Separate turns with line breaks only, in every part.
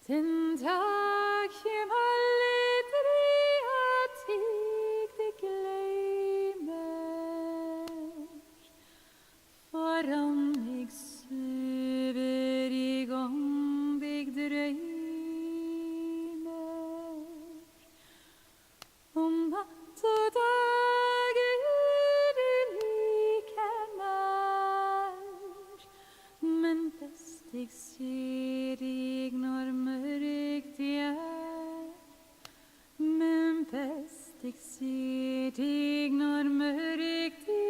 Den dag kjem aldri at eg det gløymer, foran eg søver eg om deg drøymer, om natt og dag er du like nær, men best eg ser deg når mørkt er, men best eg ser deg når mørkt er.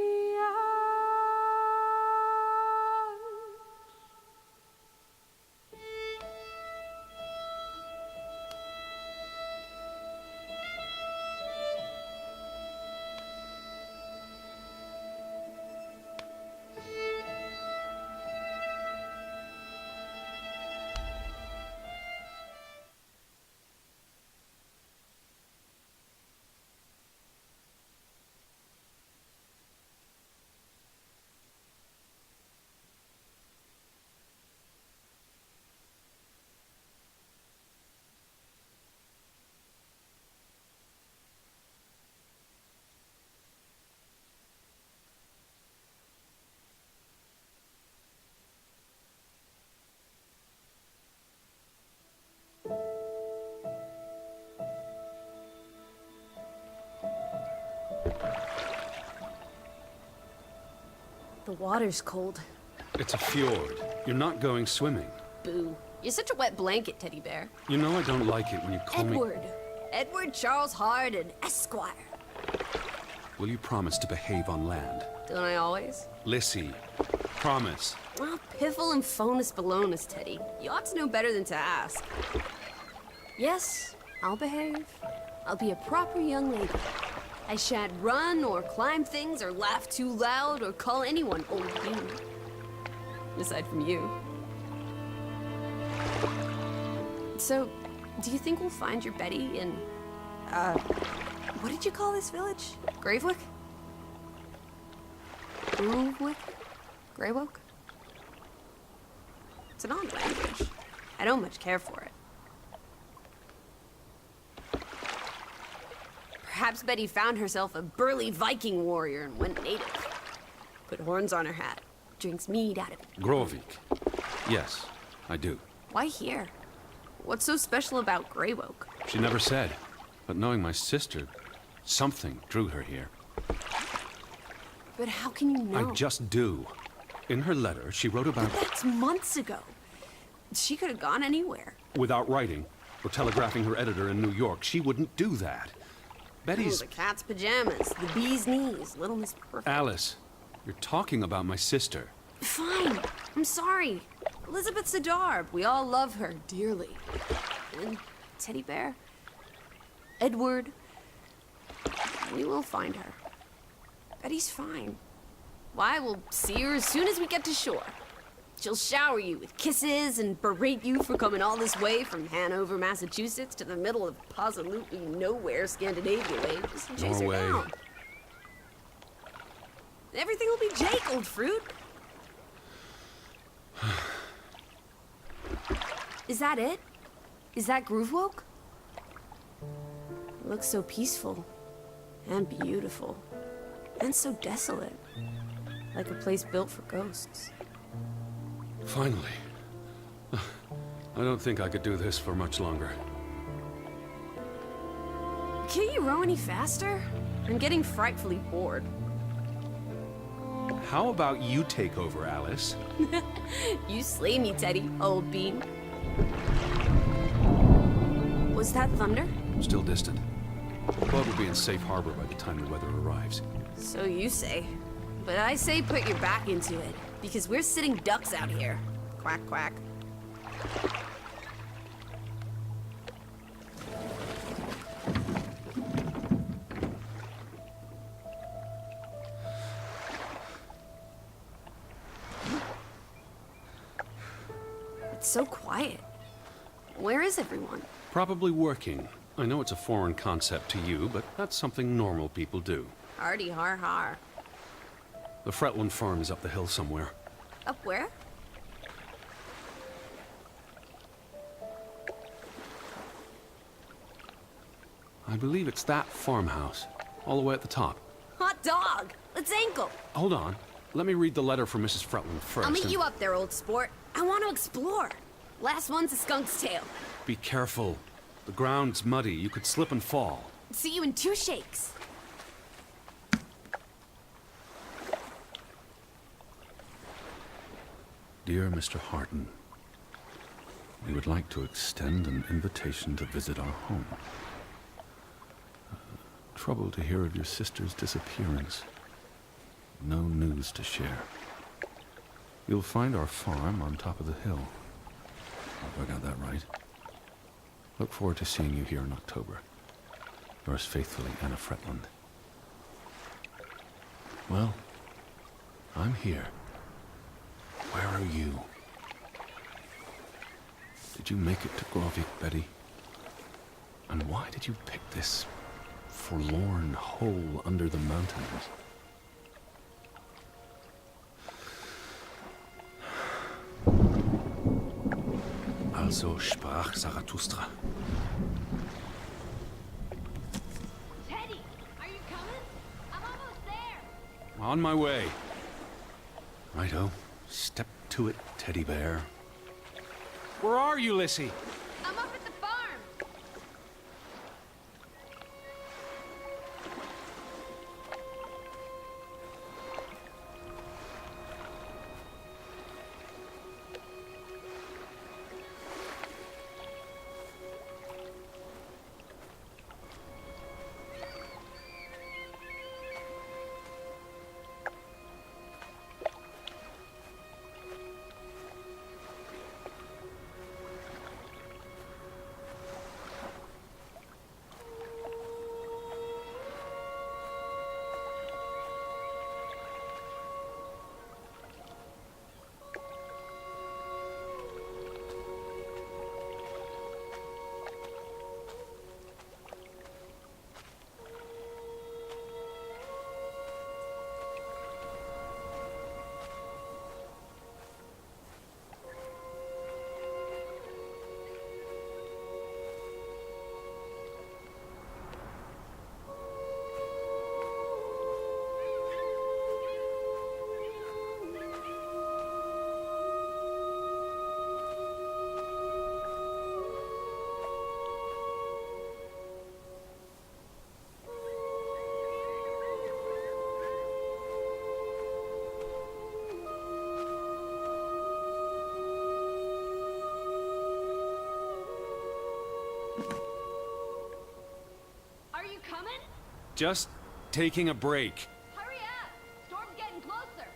The water's cold.
It's a fjord. You're not going swimming.
Boo. You're such a wet blanket, teddy bear.
You know I don't like it when you call
Edward. Edward Charles Harden, Esquire.
Will you promise to behave on land?
Don't I always?
Lissy, promise.
Well, piffle and phonus balonus, Teddy. You ought to know better than to ask. Yes, I'll behave. I'll be a proper young lady. I shan't run or climb things or laugh too loud or call anyone old bean. Aside from you. So, do you think we'll find your Betty in, what did you call this village? Gravewick? Gravewick? Greywoke? It's an odd language. I don't much care for it. Perhaps Betty found herself a burly Viking warrior and went native. Put horns on her hat. Drinks mead out of it.
Grovik. Yes, I do.
Why here? What's so special about Greywoke?
She never said. But knowing my sister, something drew her here.
But how can you know?
I just do. In her letter, she wrote about...
But that's months ago. She could have gone anywhere.
Without writing, or telegraphing her editor in New York, she wouldn't do that. Betty's...
Oh, the cat's pajamas, the bee's knees, Little Miss Perfect.
Alice, you're talking about my sister.
Fine. I'm sorry. Elizabeth Sidarb. We all love her dearly. And Teddy Bear. Edward. We will find her. Betty's fine. Why, we'll see her as soon as we get to shore. She'll shower you with kisses and berate you for coming all this way from Hanover, Massachusetts to the middle of absolutely nowhere Scandinavia way just to chase her
Norway.
down. Everything will be Jake, old fruit. Is that it? Is that Groovewoke? It looks so peaceful and beautiful and so desolate, like a place built for ghosts.
Finally. I don't think I could do this for much longer.
Can't you row any faster? I'm getting frightfully bored.
How about you take over, Alice?
You slay me, Teddy, old bean. Was that thunder?
Still distant. The boat will be in safe harbor by the time the weather arrives.
So you say. But I say put your back into it, because we're sitting ducks out here. Quack, quack. It's so quiet. Where is everyone?
Probably working. I know it's a foreign concept to you, but that's something normal people do.
Hardy har har.
The Fretland farm is up the hill somewhere.
Up where?
I believe it's that farmhouse, all the way at the top.
Hot dog! Let's ankle!
Hold on. Let me read the letter from Mrs. Fretland first.
I'll meet you up there, old sport. I want to explore. Last one's a skunk's tail.
Be careful. The ground's muddy. You could slip and fall.
See you in 2 shakes.
Dear Mr. Harton, we would like to extend an invitation to visit our home. Trouble to hear of your sister's disappearance. No news to share. You'll find our farm on top of the hill. Hope I got that right. Look forward to seeing you here in October. Yours faithfully, Anna Fretland. Well, I'm here. Where are you? Did you make it to Grovik, Betty? And why did you pick this forlorn hole under the mountains? Also sprach Zarathustra.
Teddy, are you coming? I'm almost there.
On my way. Righto. Step to it, teddy bear. Where are you, Lissy?
I'm up at the farm. Are you coming?
Just taking a break.
Hurry up! Storm's getting closer.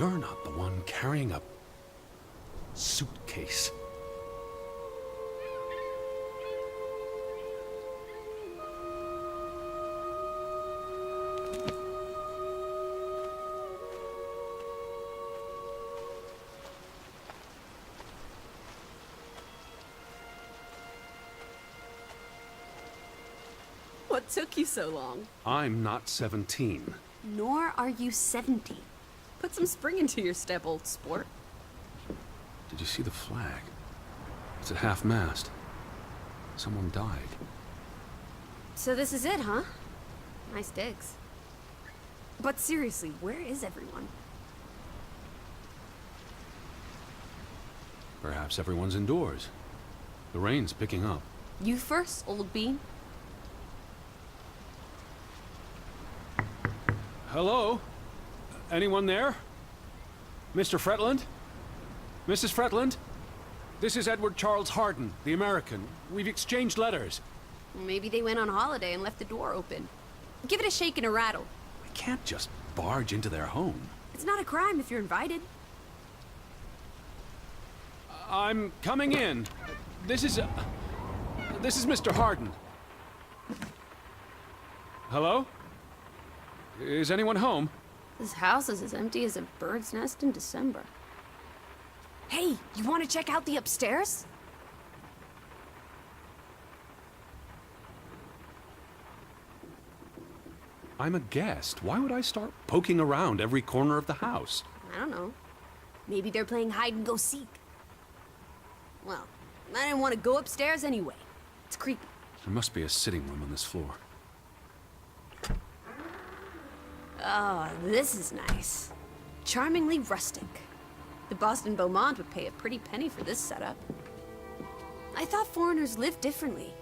You're not the one carrying a suitcase.
What took you so long?
I'm not 17.
Nor are you 70. Put some spring into your step, old sport.
Did you see the flag? It's at half-mast. Someone died.
So this is it, huh? Nice digs. But seriously, where is everyone?
Perhaps everyone's indoors. The rain's picking up.
You first, old bean.
Hello? Anyone there? Mr. Fretland? Mrs. Fretland? This is Edward Charles Harden, the American. We've exchanged letters.
Maybe they went on holiday and left the door open. Give it a shake and a rattle.
We can't just barge into their home.
It's not a crime if you're invited.
I'm coming in. This is Mr. Harden. Hello? Is anyone home?
This house is as empty as a bird's nest in December. Hey, you want to check out the upstairs?
I'm a guest. Why would I start poking around every corner of the house?
I don't know. Maybe they're playing hide and go seek. Well, I didn't want to go upstairs anyway. It's creepy.
There must be a sitting room on this floor.
Oh, this is nice. Charmingly rustic. The Boston Beaumont would pay a pretty penny for this setup. I thought foreigners lived differently.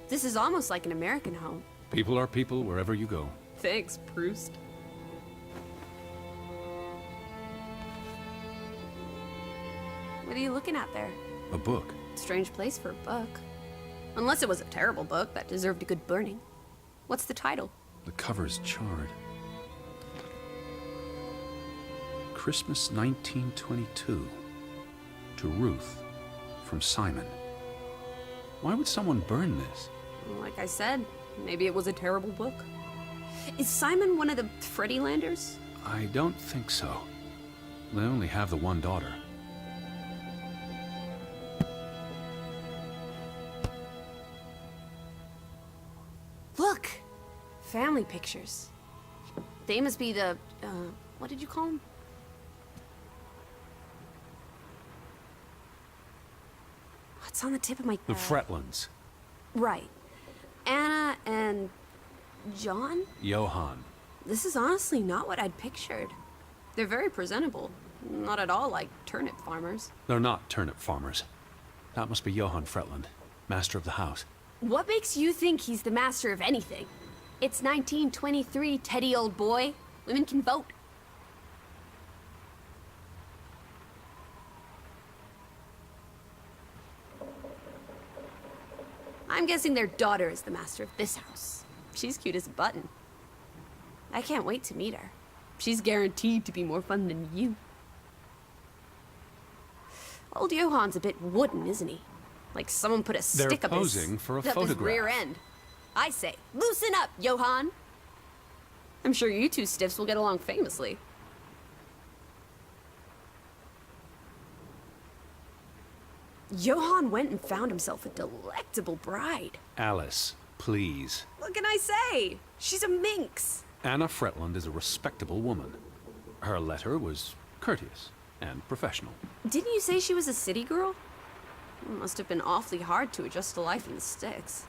This is almost like an American home.
People are people wherever you go.
Thanks, Proust. What are you looking at there?
A book.
Strange place for a book. Unless it was a terrible book that deserved a good burning. What's the title?
The cover's charred. Christmas 1922. To Ruth. From Simon. Why would someone burn this?
Like I said, maybe it was a terrible book. Is Simon one of the Freddylanders?
I don't think so. They only have the one daughter.
Look! Family pictures. They must be the, what did you call them? What's on the tip of my...
The Fretlands.
Right. Anna and... John?
Johann.
This is honestly not what I'd pictured. They're very presentable. Not at all like turnip farmers.
They're not turnip farmers. That must be Johann Fretland, master of the house.
What makes you think he's the master of anything? It's 1923, Teddy, old boy. Women can vote. I'm guessing their daughter is the master of this house. She's cute as a button. I can't wait to meet her. She's guaranteed to be more fun than you. Old Johann's a bit wooden, isn't he? Like someone put a stick up
posing for a
up his
photograph.
rear end. I say, loosen up, Johann. I'm sure you two stiffs will get along famously. Johann went and found himself a delectable bride.
Alice, please.
What can I say? She's a minx.
Anna Fretland is a respectable woman. Her letter was courteous and professional.
Didn't you say she was a city girl? It must have been awfully hard to adjust to life in the sticks.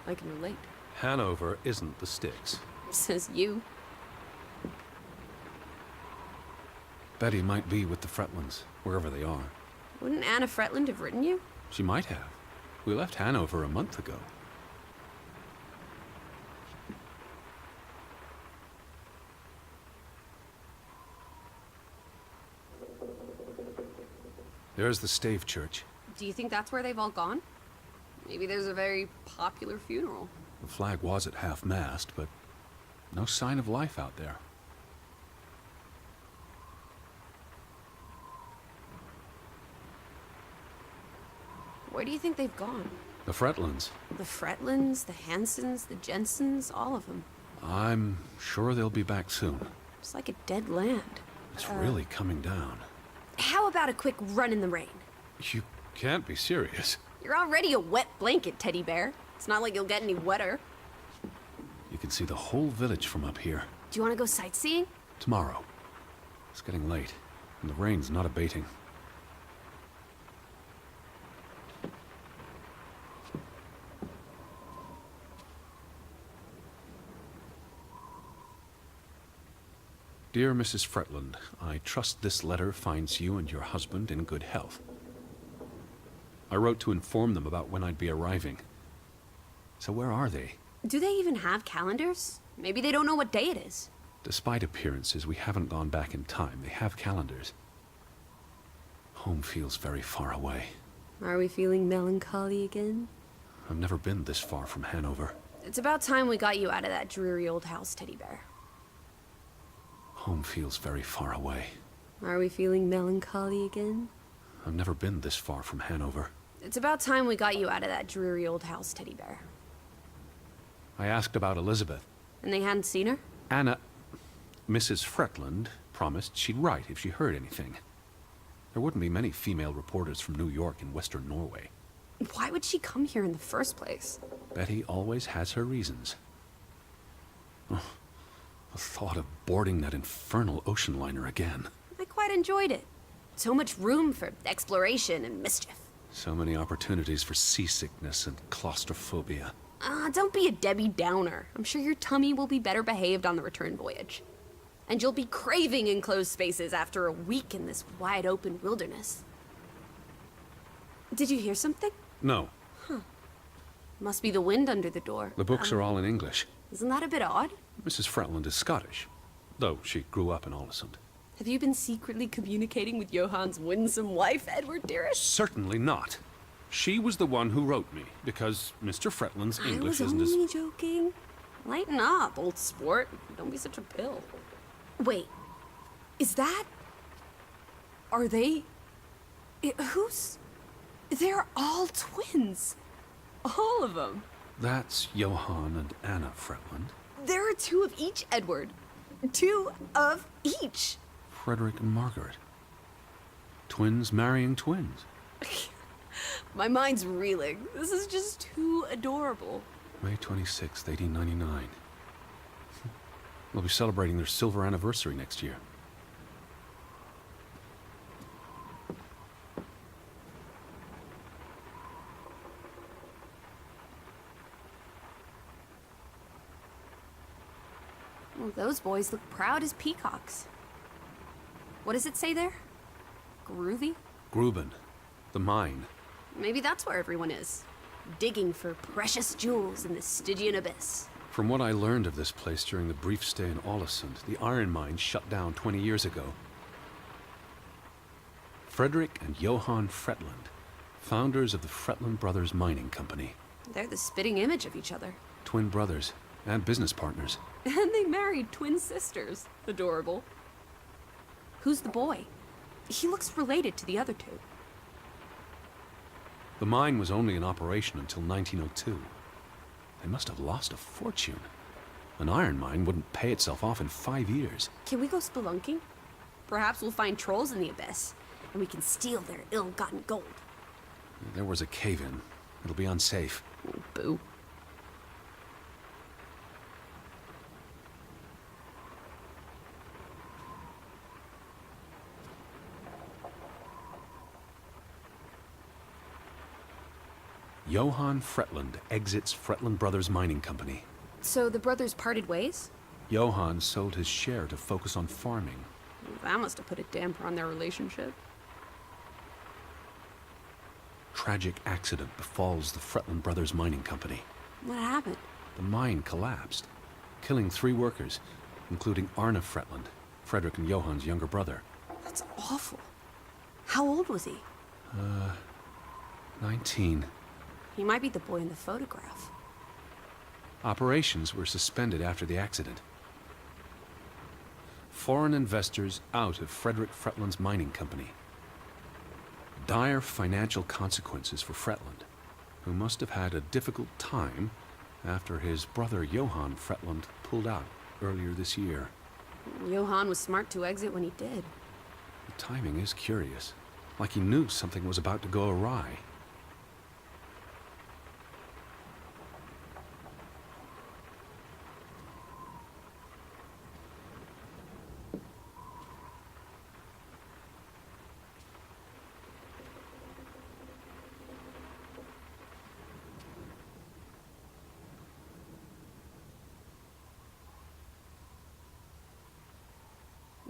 I can relate.
Hanover isn't the sticks.
Says you.
Betty might be with the Fretlands, wherever they are.
Wouldn't Anna Fretland have written you?
She might have. We left Hanover a month ago. There's the Stave Church.
Do you think that's where they've all gone? Maybe there's a very popular funeral.
The flag was at half-mast, but no sign of life out there.
Where do you think they've gone?
The Fretlands.
The Fretlands, the Hansons, the Jensens, all of them.
I'm sure they'll be back soon.
It's like a dead land.
It's really coming down.
How about a quick run in the rain?
You can't be serious.
You're already a wet blanket, teddy bear. It's not like you'll get any wetter.
You can see the whole village from up here.
Do you want to go sightseeing?
Tomorrow. It's getting late, and the rain's not abating. Dear Mrs. Fretland, I trust this letter finds you and your husband in good health. I wrote to inform them about when I'd be arriving. So where are they?
Do they even have calendars? Maybe they don't know what day it is.
Despite appearances, we haven't gone back in time. They have calendars. Home feels very far away.
Are we feeling melancholy again?
I've never been this far from Hanover.
It's about time we got you out of that dreary old house, teddy bear.
Home feels very far away.
Are we feeling melancholy again?
I've never been this far from Hanover.
It's about time we got you out of that dreary old house, teddy bear.
I asked about Elizabeth.
And they hadn't seen her?
Anna... Mrs. Fretland promised she'd write if she heard anything. There wouldn't be many female reporters from New York and Western Norway.
Why would she come here in the first place?
Betty always has her reasons. Oh, the thought of boarding that infernal ocean liner again.
I quite enjoyed it. So much room for exploration and mischief.
So many opportunities for seasickness and claustrophobia.
Don't be a Debbie Downer. I'm sure your tummy will be better behaved on the return voyage. And you'll be craving enclosed spaces after a week in this wide-open wilderness. Did you hear something?
No.
Must be the wind under the door.
The books are all in English.
Isn't that a bit odd?
Mrs. Fretland is Scottish, though she grew up in Ålesund.
Have you been secretly communicating with Johann's winsome wife, Edward, dearest?
Certainly not. She was the one who wrote me, because Mr. Fretland's English isn't
I was only
as...
joking. Lighten up, old sport. Don't be such a pill. Wait, is that... Are they... Who's... They're all twins. All of them.
That's Johann and Anna Fretland.
There are two of each, Edward. Two of each.
Frederick and Margaret. Twins marrying twins.
My mind's reeling. This is just too adorable.
May 26th, 1899. They'll be celebrating their silver anniversary next year.
Well, those boys look proud as peacocks. What does it say there? Groovy?
Gruben. The mine.
Maybe that's where everyone is. Digging for precious jewels in the Stygian abyss.
From what I learned of this place during the brief stay in Ålesund, the iron mine shut down 20 years ago. Frederick and Johann Fretland, founders of the Fretland Brothers Mining Company.
They're the spitting image of each other.
Twin brothers and business partners.
And they married twin sisters. Adorable. Who's the boy? He looks related to the other two.
The mine was only in operation until 1902. They must have lost a fortune. An iron mine wouldn't pay itself off in 5 years.
Can we go spelunking? Perhaps we'll find trolls in the abyss, and we can steal their ill-gotten gold.
There was a cave-in. It'll be unsafe.
Oh, boo.
Johann Fretland exits Fretland Brothers Mining Company.
So the brothers parted ways?
Johann sold his share to focus on farming.
That must have put a damper on their relationship.
Tragic accident befalls the Fretland Brothers Mining Company.
What happened?
The mine collapsed, killing 3 workers, including Arne Fretland, Frederick and Johann's younger brother.
That's awful. How old was he?
19.
He might be the boy in the photograph.
Operations were suspended after the accident. Foreign investors out of Frederick Fretland's mining company. dire financial consequences for Fretland, who must have had a difficult time after his brother Johann Fretland pulled out earlier this year.
Johann was smart to exit when he did.
The timing is curious, like he knew something was about to go awry.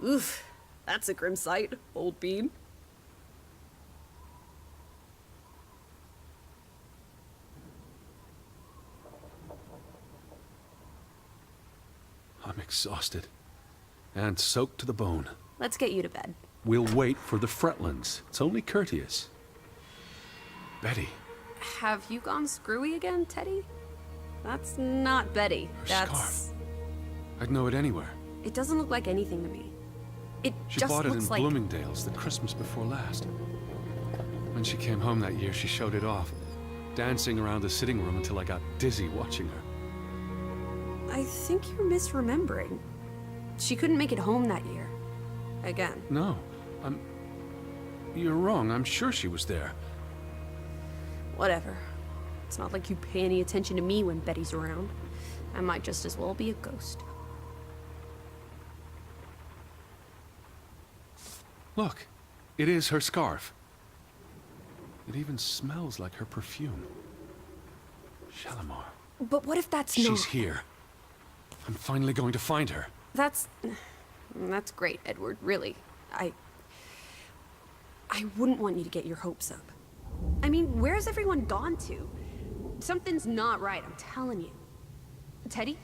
Oof, that's a grim sight, old bean.
I'm exhausted and soaked to the bone.
Let's get you to bed.
We'll wait for the Fretlands. It's only courteous. Betty.
Have you gone screwy again, Teddy? That's not Betty.
Her
That's...
scarf. I'd know it anywhere.
It doesn't look like anything to me. It
She
just
bought it
looks
in
like...
Bloomingdale's the Christmas before last. When she came home that year, she showed it off, dancing around the sitting room until I got dizzy watching her.
I think you're misremembering. She couldn't make it home that year. Again.
No, you're wrong. I'm sure she was there.
Whatever. It's not like you pay any attention to me when Betty's around. I might just as well be a ghost.
Look, it is her scarf. It even smells like her perfume. Shalimar.
But what if that's not...
She's here. I'm finally going to find her.
That's great, Edward, really. I wouldn't want you to get your hopes up. I mean, where's everyone gone to? Something's not right, I'm telling you. Teddy?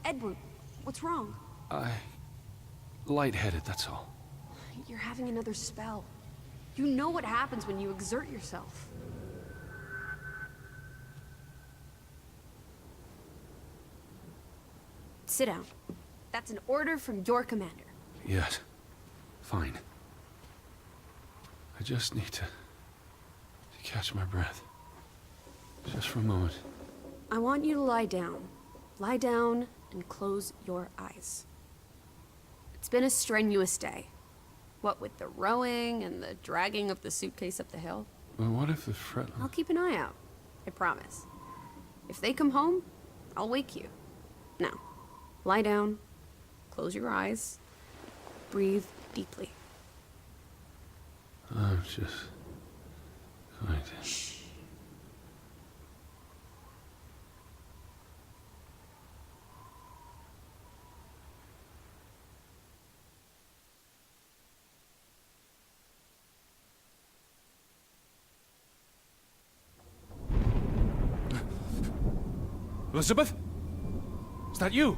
Edward, what's wrong?
Lightheaded, that's all.
You're having another spell. You know what happens when you exert yourself. Sit down. That's an order from your commander.
Yes. Fine. I just need to catch my breath. Just for a moment.
I want you to lie down. Lie down and close your eyes. It's been a strenuous day. What with the rowing and the dragging of the suitcase up the hill.
Well, what if the Fretland...
I'll keep an eye out. I promise. If they come home, I'll wake you. Now, lie down, close your eyes, breathe deeply.
I'm just going to...
Shh.
Elizabeth? Is that you?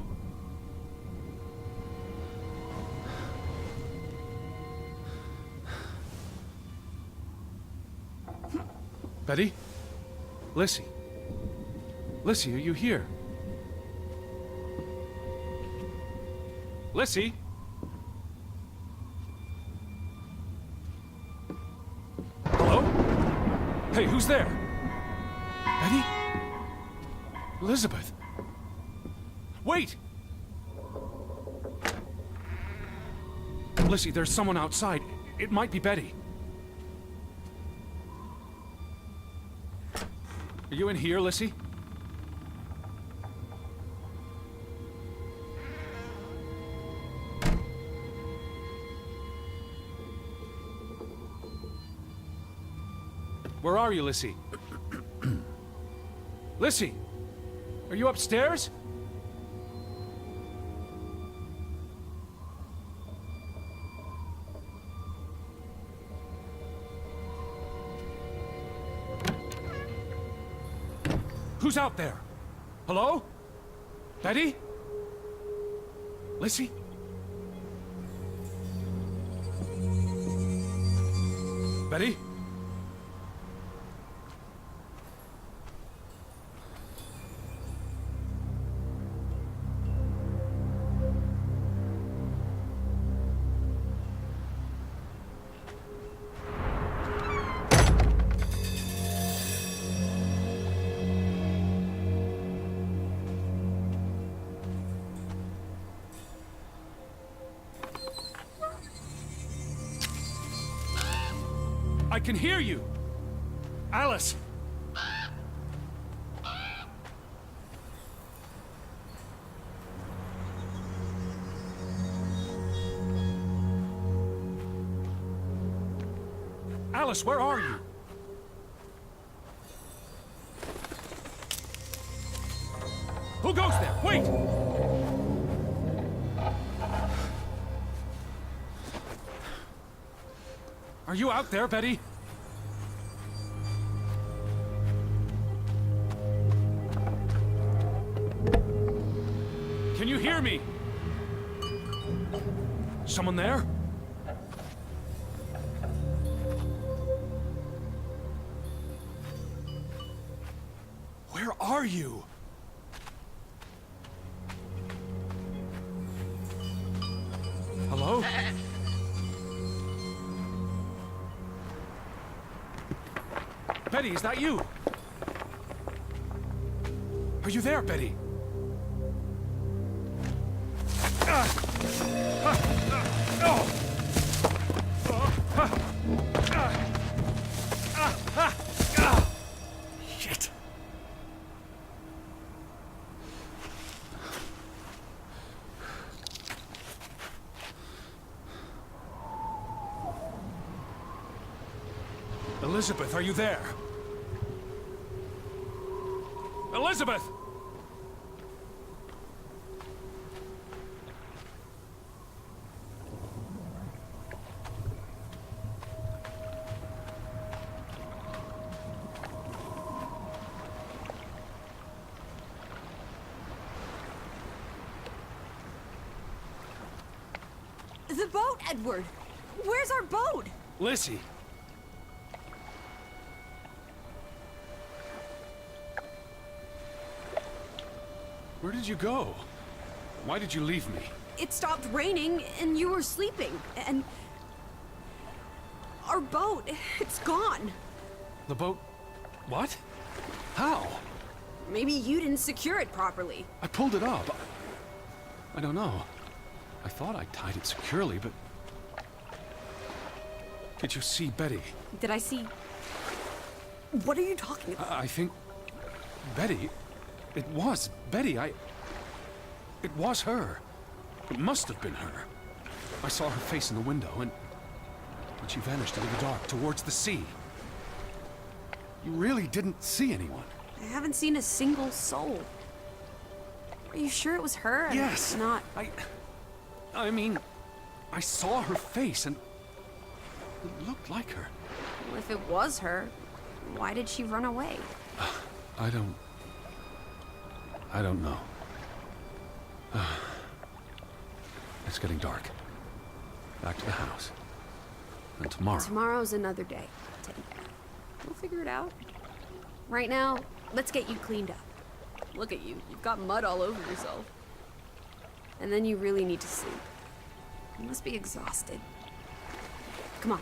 Betty? Lissy? Lissy, are you here? Lissy? Hello? Hey, who's there? Betty? Elizabeth? Wait! Lissy, there's someone outside. It might be Betty. Are you in here, Lissy? Where are you, Lissy? Lissy! Are you upstairs? Who's out there? Hello? Betty? Lissy? Betty? can hear you! Alice! Alice, where are you? Who goes there? Wait! Are you out there, Betty? Can you hear me? Someone there? Where are you? Hello? Betty, is that you? Are you there, Betty? Shit. Elizabeth, are you there? Elizabeth!
The boat, Edward! Where's our boat?
Lizzie! Where did you go? Why did you leave me?
It stopped raining and you were sleeping, and... our boat, it's gone.
The boat... What? How?
Maybe you didn't secure it properly.
I pulled it up. I don't know. I thought I tied it securely, but... Did you see Betty?
Did I see... What are you talking about?
I think... Betty... It was Betty. It was her. It must have been her. I saw her face in the window, and she vanished into the dark towards the sea. You really didn't see anyone?
I haven't seen a single soul. Are you sure it was her? and
Yes.
Not...
I mean, I saw her face, and it looked like her.
Well, if it was her, why did she run away?
I don't know. It's getting dark. Back to the house. And tomorrow...
Tomorrow's another day, Teddy. We'll figure it out. Right now, let's get you cleaned up. Look at you. You've got mud all over yourself. And then you really need to sleep. You must be exhausted. Come on.